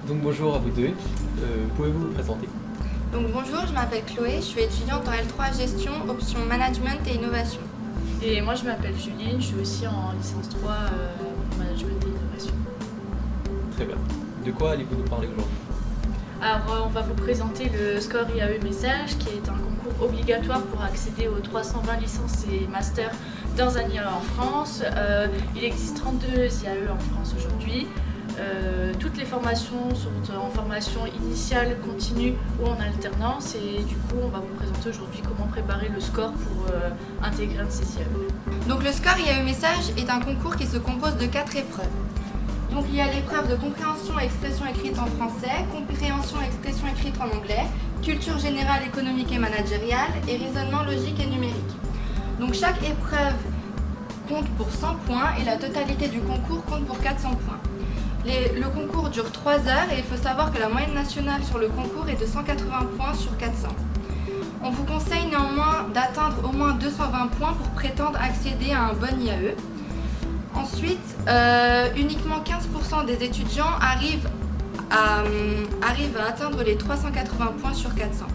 Donc bonjour à vous deux, pouvez-vous vous présenter? Donc bonjour, je m'appelle Chloé, je suis étudiante en L3 gestion, option management et innovation. Et moi je m'appelle Juline, je suis aussi en licence 3 management et innovation. Très bien. De quoi allez-vous nous parler aujourd'hui? Alors on va vous présenter le score IAE Message qui est un concours obligatoire pour accéder aux 320 licences et masters dans un IAE en France. Il existe 32 IAE en France aujourd'hui. Toutes les formations sont en formation initiale, continue ou en alternance et du coup on va vous présenter aujourd'hui comment préparer le score pour intégrer un de ces IAE. Donc le score IAE Message est un concours qui se compose de 4 épreuves. Donc il y a l'épreuve de compréhension et expression écrite en français, compréhension et expression écrite en anglais, culture générale économique et managériale et raisonnement logique et numérique. Donc chaque épreuve compte pour 100 points et la totalité du concours compte pour 400 points. Le concours dure 3 heures et il faut savoir que la moyenne nationale sur le concours est de 180 points sur 400. On vous conseille néanmoins d'atteindre au moins 220 points pour prétendre accéder à un bon IAE. Ensuite, uniquement 15% des étudiants arrivent à atteindre les 380 points sur 400.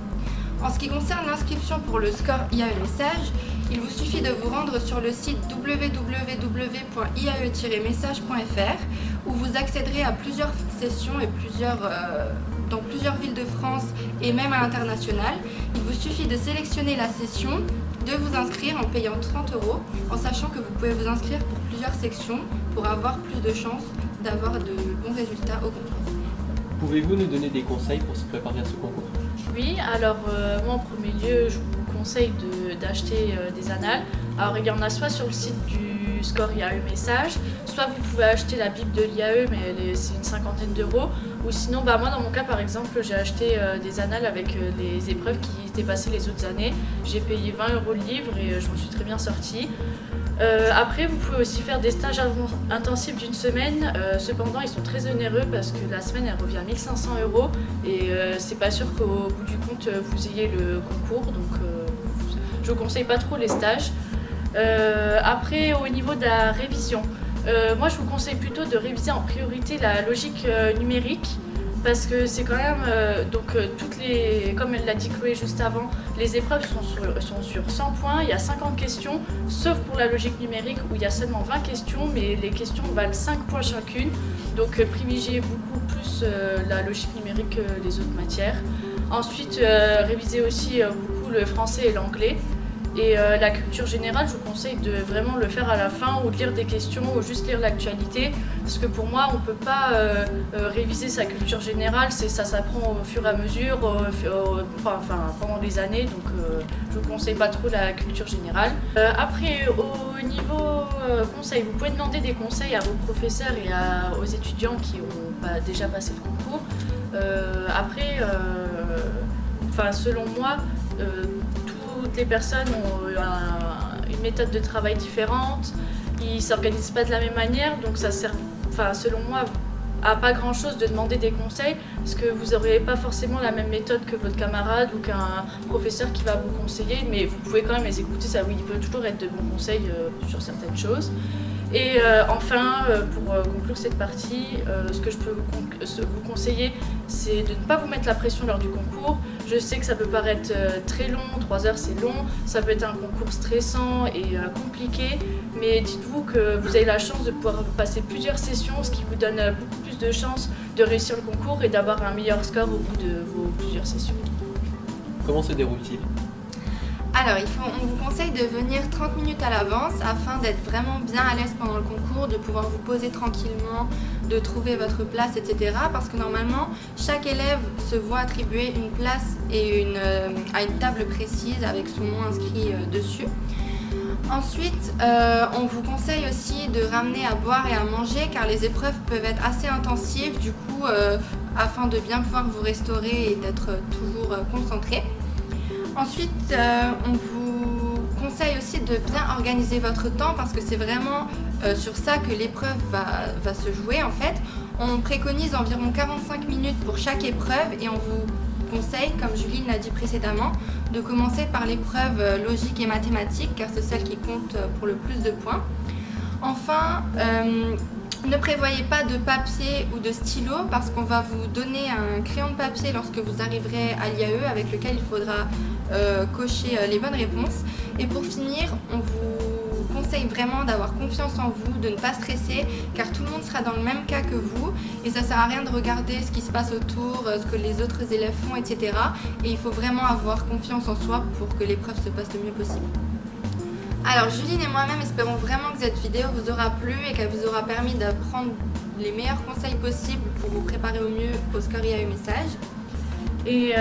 En ce qui concerne l'inscription pour le score IAE Message, il vous suffit de vous rendre sur le site www.iae-message.fr où vous accéderez à plusieurs sessions et dans plusieurs villes de France et même à l'international. Il vous suffit de sélectionner la session, de vous inscrire en payant 30 €, en sachant que vous pouvez vous inscrire pour plusieurs sections pour avoir plus de chances d'avoir de bons résultats au concours. Pouvez-vous nous donner des conseils pour se préparer à ce concours? Oui, alors moi en premier lieu, je vous conseille d'acheter des annales. Alors il y en a soit sur le site du score IAE Message, soit vous pouvez acheter la Bible de l'IAE, mais c'est une cinquantaine d'euros. Ou sinon, moi dans mon cas par exemple, j'ai acheté des annales avec les épreuves qui étaient passées les autres années. J'ai payé 20 € le livre et je m'en suis très bien sortie. Après, vous pouvez aussi faire des stages intensifs d'une semaine. Cependant, ils sont très onéreux parce que la semaine, elle revient à 1 500 € et c'est pas sûr qu'au bout du compte, vous ayez le concours. Donc, je vous conseille pas trop les stages. Après, au niveau de la révision, moi, je vous conseille plutôt de réviser en priorité la logique numérique. Parce que c'est quand même, comme elle l'a dit Chloé juste avant, les épreuves sont sur 100 points, il y a 50 questions, sauf pour la logique numérique où il y a seulement 20 questions, mais les questions valent 5 points chacune. Donc privilégiez beaucoup plus la logique numérique que les autres matières. Ensuite, révisez aussi beaucoup le français et l'anglais. Et la culture générale, je vous conseille de vraiment le faire à la fin ou de lire des questions ou juste lire l'actualité. Parce que pour moi, on ne peut pas réviser sa culture générale, ça s'apprend au fur et à mesure, pendant des années. Donc je ne vous conseille pas trop la culture générale. Après, au niveau conseils, vous pouvez demander des conseils à vos professeurs et aux étudiants qui ont déjà passé le concours. Après, selon moi, toutes les personnes ont une méthode de travail différente, ils ne s'organisent pas de la même manière, donc ça sert, selon moi, à pas grand chose de demander des conseils, parce que vous n'aurez pas forcément la même méthode que votre camarade ou qu'un professeur qui va vous conseiller, mais vous pouvez quand même les écouter, ça oui, il peut toujours être de bons conseils sur certaines choses. Et enfin, pour conclure cette partie, ce que je peux vous conseiller, c'est de ne pas vous mettre la pression lors du concours. Je sais que ça peut paraître très long, 3 heures c'est long, ça peut être un concours stressant et compliqué, mais dites-vous que vous avez la chance de pouvoir passer plusieurs sessions, ce qui vous donne beaucoup plus de chances de réussir le concours et d'avoir un meilleur score au bout de vos plusieurs sessions. Comment se déroule-t-il? Alors, on vous conseille de venir 30 minutes à l'avance afin d'être vraiment bien à l'aise pendant le concours, de pouvoir vous poser tranquillement, de trouver votre place, etc. Parce que normalement, chaque élève se voit attribuer une place et à une table précise avec son nom inscrit dessus. Ensuite, on vous conseille aussi de ramener à boire et à manger car les épreuves peuvent être assez intensives, du coup, afin de bien pouvoir vous restaurer et d'être toujours concentré. Ensuite, on vous conseille aussi de bien organiser votre temps parce que c'est vraiment sur ça que l'épreuve va se jouer en fait. On préconise environ 45 minutes pour chaque épreuve et on vous conseille, comme Juline l'a dit précédemment, de commencer par l'épreuve logique et mathématique car c'est celle qui compte pour le plus de points. Enfin, Ne prévoyez pas de papier ou de stylo parce qu'on va vous donner un crayon de papier lorsque vous arriverez à l'IAE avec lequel il faudra cocher les bonnes réponses. Et pour finir, on vous conseille vraiment d'avoir confiance en vous, de ne pas stresser car tout le monde sera dans le même cas que vous et ça sert à rien de regarder ce qui se passe autour, ce que les autres élèves font, etc. Et il faut vraiment avoir confiance en soi pour que l'épreuve se passe le mieux possible. Alors Juline et moi-même espérons vraiment que cette vidéo vous aura plu et qu'elle vous aura permis d'apprendre les meilleurs conseils possibles pour vous préparer au mieux au score IAE message. Et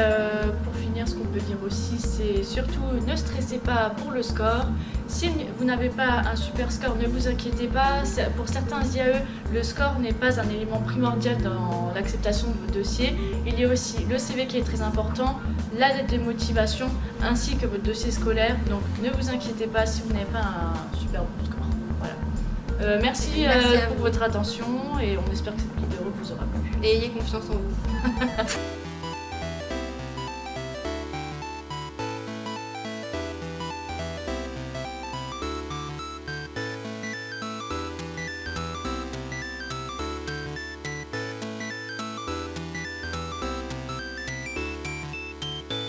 pour finir, ce qu'on peut dire aussi, c'est surtout ne stressez pas pour le score. Si vous n'avez pas un super score, ne vous inquiétez pas. Pour certains IAE, le score n'est pas un élément primordial dans l'acceptation de votre dossier. Il y a aussi le CV qui est très important, la lettre de motivation ainsi que votre dossier scolaire. Donc ne vous inquiétez pas si vous n'avez pas un super bon score. Voilà. Merci pour votre attention et on espère que cette vidéo vous aura plu. Et ayez confiance en vous.